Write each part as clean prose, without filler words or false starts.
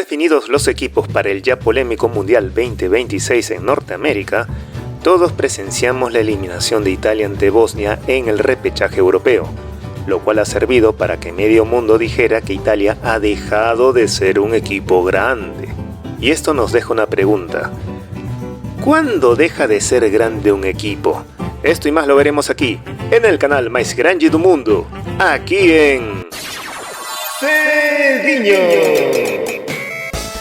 Definidos los equipos para el ya polémico Mundial 2026 en Norteamérica, todos presenciamos la eliminación de Italia ante Bosnia en el repechaje europeo, lo cual ha servido para que medio mundo dijera que Italia ha dejado de ser un equipo grande. Y esto nos deja una pregunta: ¿cuándo deja de ser grande un equipo? Esto y más lo veremos aquí, en el canal más grande del mundo, aquí en Cediño.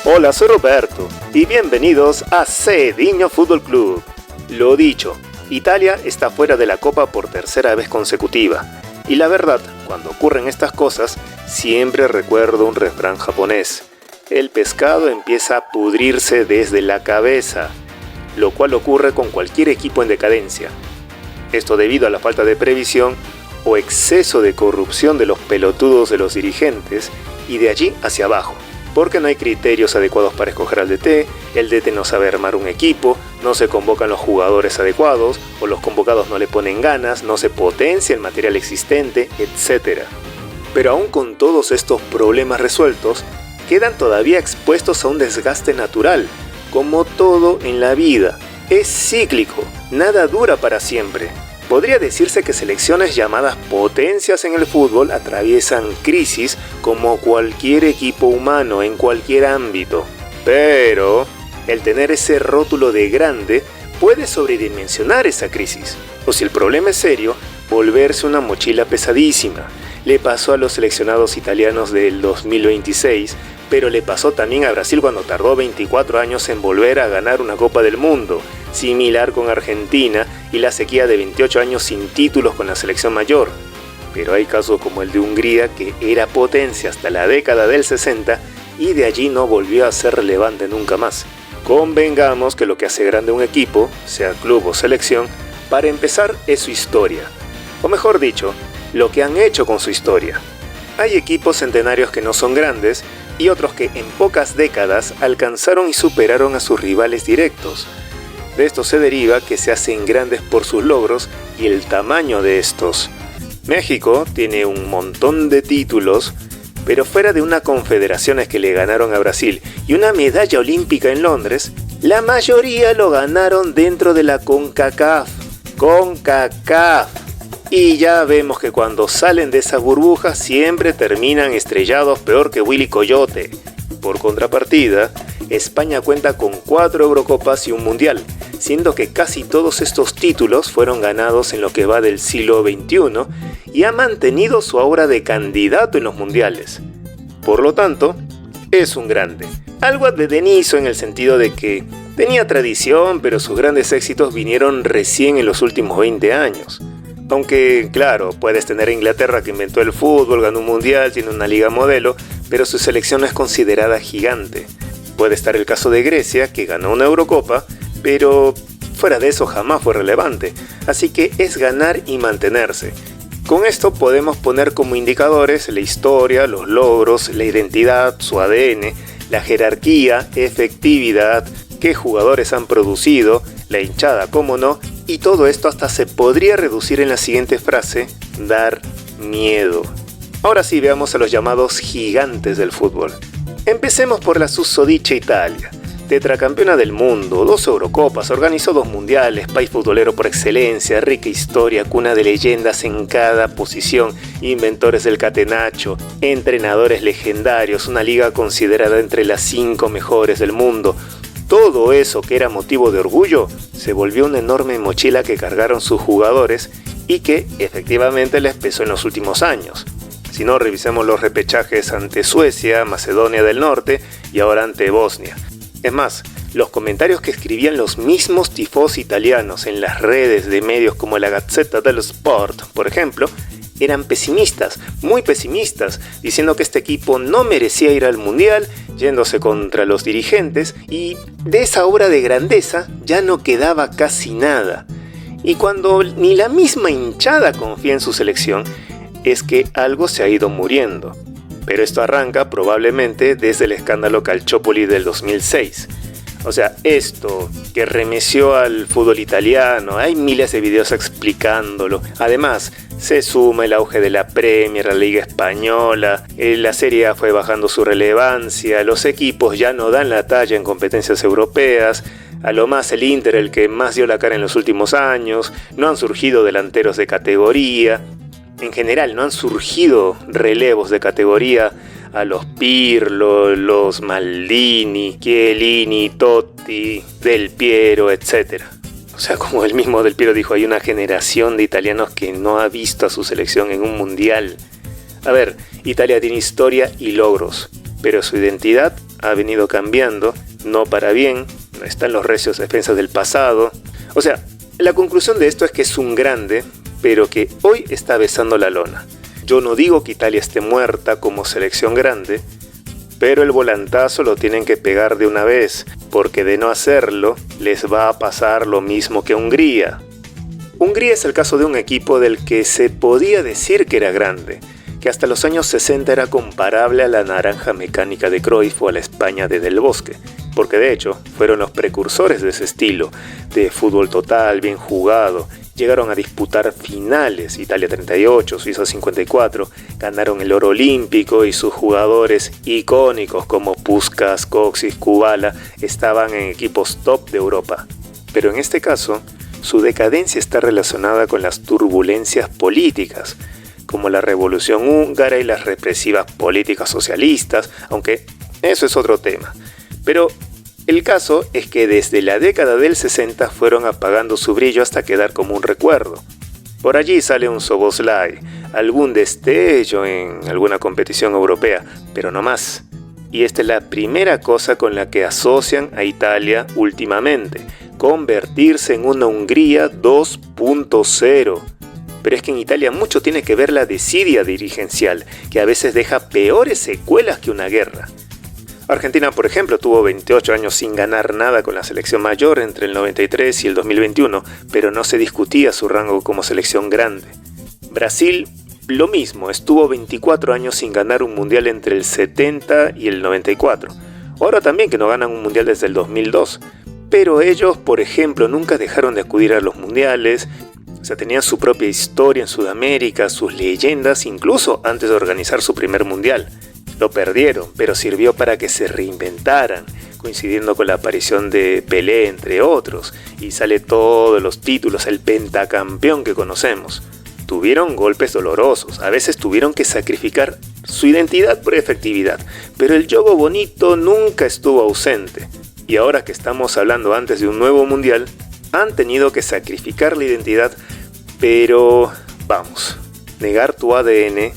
Hola, soy Roberto y bienvenidos a Cediño Fútbol Club. Lo dicho, Italia está fuera de la Copa por tercera vez consecutiva. Y la verdad, cuando ocurren estas cosas, siempre recuerdo un refrán japonés: el pescado empieza a pudrirse desde la cabeza, lo cual ocurre con cualquier equipo en decadencia. Esto debido a la falta de previsión o exceso de corrupción de los pelotudos de los dirigentes y de allí hacia abajo, porque no hay criterios adecuados para escoger al DT, el DT no sabe armar un equipo, no se convocan los jugadores adecuados o los convocados no le ponen ganas, no se potencia el material existente, etc. Pero aún con todos estos problemas resueltos, quedan todavía expuestos a un desgaste natural. Como todo en la vida, es cíclico, nada dura para siempre. Podría decirse que selecciones llamadas potencias en el fútbol atraviesan crisis como cualquier equipo humano en cualquier ámbito. Pero el tener ese rótulo de grande puede sobredimensionar esa crisis. O si el problema es serio, volverse una mochila pesadísima. Le pasó a los seleccionados italianos del 2026, pero le pasó también a Brasil cuando tardó 24 años en volver a ganar una Copa del Mundo, similar con Argentina y la sequía de 28 años sin títulos con la selección mayor. Pero hay casos como el de Hungría, que era potencia hasta la década del 60 y de allí no volvió a ser relevante nunca más. Convengamos que lo que hace grande un equipo, sea club o selección, para empezar es su historia. O mejor dicho, lo que han hecho con su historia. Hay equipos centenarios que no son grandes y otros que en pocas décadas alcanzaron y superaron a sus rivales directos. De esto se deriva que se hacen grandes por sus logros y el tamaño de estos. México tiene un montón de títulos, pero fuera de una confederaciones que le ganaron a Brasil y una medalla olímpica en Londres, la mayoría lo ganaron dentro de la CONCACAF. Y ya vemos que cuando salen de esa burbuja siempre terminan estrellados peor que Willy Coyote. Por contrapartida, España cuenta con 4 Eurocopas y un Mundial, siendo que casi todos estos títulos fueron ganados en lo que va del siglo XXI y ha mantenido su aura de candidato en los mundiales. Por lo tanto, es un grande. Algo advenedizo en el sentido de que tenía tradición, pero sus grandes éxitos vinieron recién en los últimos 20 años. Aunque, claro, puedes tener a Inglaterra que inventó el fútbol, ganó un mundial, tiene una liga modelo, pero su selección no es considerada gigante. Puede estar el caso de Grecia, que ganó una Eurocopa, pero fuera de eso jamás fue relevante. Así que es ganar y mantenerse. Con esto podemos poner como indicadores la historia, los logros, la identidad, su ADN, la jerarquía, efectividad, qué jugadores han producido, la hinchada, cómo no, y todo esto hasta se podría reducir en la siguiente frase: dar miedo. Ahora sí, veamos a los llamados gigantes del fútbol. Empecemos por la susodicha Italia. Tetracampeona del mundo, 2 Eurocopas, organizó 2 mundiales, país futbolero por excelencia, rica historia, cuna de leyendas en cada posición, inventores del catenaccio, entrenadores legendarios, una liga considerada entre las 5 mejores del mundo. Todo eso que era motivo de orgullo se volvió una enorme mochila que cargaron sus jugadores y que efectivamente les pesó en los últimos años. Si no, revisemos los repechajes ante Suecia, Macedonia del Norte y ahora ante Bosnia. Es más, los comentarios que escribían los mismos tifós italianos en las redes de medios como la Gazzetta dello Sport, por ejemplo, eran pesimistas, muy pesimistas, diciendo que este equipo no merecía ir al Mundial, yéndose contra los dirigentes, y de esa obra de grandeza ya no quedaba casi nada. Y cuando ni la misma hinchada confía en su selección, es que algo se ha ido muriendo. Pero esto arranca probablemente desde el escándalo Calciopoli del 2006. O sea, esto que remeció al fútbol italiano, hay miles de videos explicándolo. Además, se suma el auge de la Premier, la Liga Española, la Serie A fue bajando su relevancia, los equipos ya no dan la talla en competencias europeas, a lo más el Inter, el que más dio la cara en los últimos años, no han surgido delanteros de categoría, en general no han surgido relevos de categoría a los Pirlo, los Maldini, Chiellini, Totti, Del Piero, etc. O sea, como el mismo Del Piero dijo, hay una generación de italianos que no ha visto a su selección en un mundial. A ver, Italia tiene historia y logros, pero su identidad ha venido cambiando, no para bien, no están los recios defensas del pasado. O sea, la conclusión de esto es que es un grande, pero que hoy está besando la lona. Yo no digo que Italia esté muerta como selección grande, pero el volantazo lo tienen que pegar de una vez, porque de no hacerlo, les va a pasar lo mismo que Hungría. Hungría es el caso de un equipo del que se podía decir que era grande, que hasta los años 60 era comparable a la naranja mecánica de Cruyff o a la España de Del Bosque, porque de hecho fueron los precursores de ese estilo, de fútbol total, bien jugado. Llegaron a disputar finales, Italia 38, Suiza 54, ganaron el oro olímpico y sus jugadores icónicos como Puskás, Kostic, Kubala estaban en equipos top de Europa. Pero en este caso, su decadencia está relacionada con las turbulencias políticas, como la revolución húngara y las represivas políticas socialistas, aunque eso es otro tema. Pero el caso es que desde la década del 60 fueron apagando su brillo hasta quedar como un recuerdo. Por allí sale un Szoboszlai, algún destello en alguna competición europea, pero no más. Y esta es la primera cosa con la que asocian a Italia últimamente, convertirse en una Hungría 2.0. Pero es que en Italia mucho tiene que ver la desidia dirigencial, que a veces deja peores secuelas que una guerra. Argentina, por ejemplo, tuvo 28 años sin ganar nada con la selección mayor entre el 93 y el 2021, pero no se discutía su rango como selección grande. Brasil, lo mismo, estuvo 24 años sin ganar un mundial entre el 70 y el 94. Ahora también que no ganan un mundial desde el 2002. Pero ellos, por ejemplo, nunca dejaron de acudir a los mundiales. O sea, tenían su propia historia en Sudamérica, sus leyendas, incluso antes de organizar su primer mundial. Lo perdieron, pero sirvió para que se reinventaran, coincidiendo con la aparición de Pelé, entre otros, y sale todos los títulos, el pentacampeón que conocemos. Tuvieron golpes dolorosos, a veces tuvieron que sacrificar su identidad por efectividad, pero el juego bonito nunca estuvo ausente. Y ahora que estamos hablando antes de un nuevo mundial, han tenido que sacrificar la identidad, pero vamos, negar tu ADN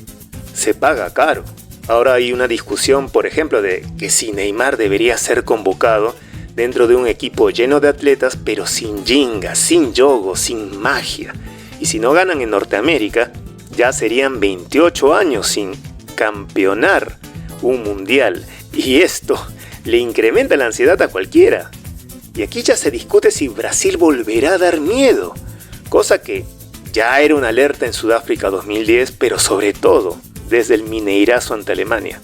se paga caro. Ahora hay una discusión, por ejemplo, de que si Neymar debería ser convocado dentro de un equipo lleno de atletas, pero sin ginga, sin yogo, sin magia. Y si no ganan en Norteamérica, ya serían 28 años sin campeonar un mundial. Y esto le incrementa la ansiedad a cualquiera. Y aquí ya se discute si Brasil volverá a dar miedo, cosa que ya era una alerta en Sudáfrica 2010, pero sobre todo desde el Mineirazo ante Alemania.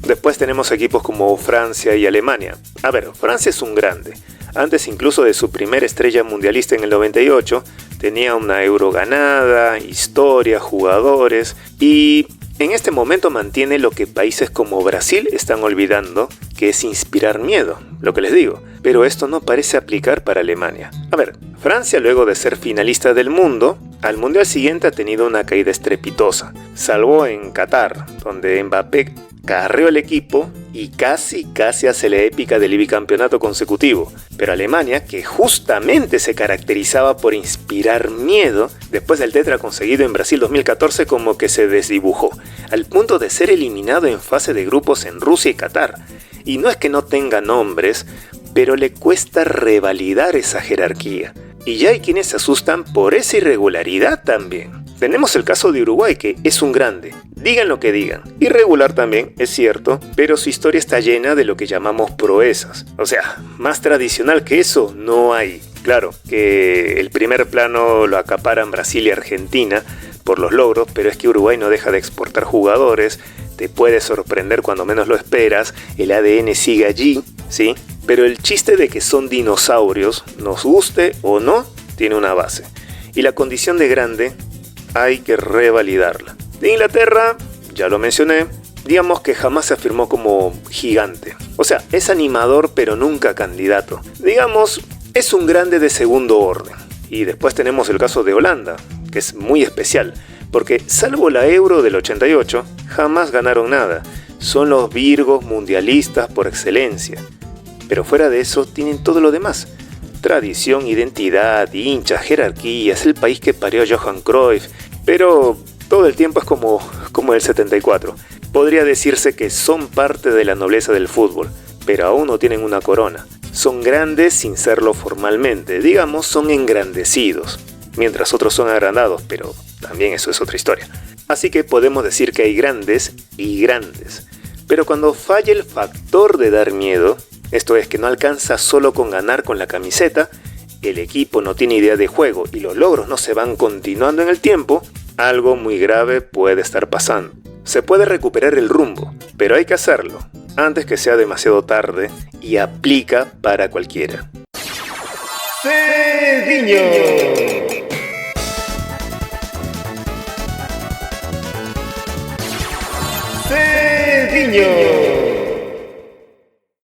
Después tenemos equipos como Francia y Alemania. A ver, Francia es un grande. Antes incluso de su primera estrella mundialista en el 98, tenía una Euro ganada, historia, jugadores, y en este momento mantiene lo que países como Brasil están olvidando, que es inspirar miedo, lo que les digo. Pero esto no parece aplicar para Alemania. A ver, Francia, luego de ser finalista del mundo, al mundial siguiente ha tenido una caída estrepitosa, salvo en Qatar, donde Mbappé carreó el equipo y casi hace la épica del bicampeonato consecutivo. Pero Alemania, que justamente se caracterizaba por inspirar miedo, después del tetra conseguido en Brasil 2014, como que se desdibujó, al punto de ser eliminado en fase de grupos en Rusia y Qatar. Y no es que no tenga nombres, pero le cuesta revalidar esa jerarquía. Y ya hay quienes se asustan por esa irregularidad también. Tenemos el caso de Uruguay, que es un grande, digan lo que digan. Irregular también, es cierto, pero su historia está llena de lo que llamamos proezas. O sea, más tradicional que eso no hay. Claro, que el primer plano lo acaparan Brasil y Argentina por los logros, pero es que Uruguay no deja de exportar jugadores, te puede sorprender cuando menos lo esperas, el ADN sigue allí, ¿sí? Pero el chiste de que son dinosaurios, nos guste o no, tiene una base. Y la condición de grande hay que revalidarla. De Inglaterra, ya lo mencioné, digamos que jamás se afirmó como gigante. O sea, es animador pero nunca candidato. Digamos, es un grande de segundo orden. Y después tenemos el caso de Holanda, que es muy especial, porque salvo la Euro del 88, jamás ganaron nada. Son los virgos mundialistas por excelencia. Pero fuera de eso tienen todo lo demás. Tradición, identidad, hinchas, jerarquías, el país que parió a Johan Cruyff. Pero todo el tiempo es como el 74. Podría decirse que son parte de la nobleza del fútbol, pero aún no tienen una corona. Son grandes sin serlo formalmente, digamos, son engrandecidos, mientras otros son agrandados, pero también eso es otra historia. Así que podemos decir que hay grandes y grandes. Pero cuando falla el factor de dar miedo, esto es que no alcanza solo con ganar con la camiseta, el equipo no tiene idea de juego y los logros no se van continuando en el tiempo, algo muy grave puede estar pasando. Se puede recuperar el rumbo, pero hay que hacerlo antes que sea demasiado tarde y aplica para cualquiera. Cediño. Cediño.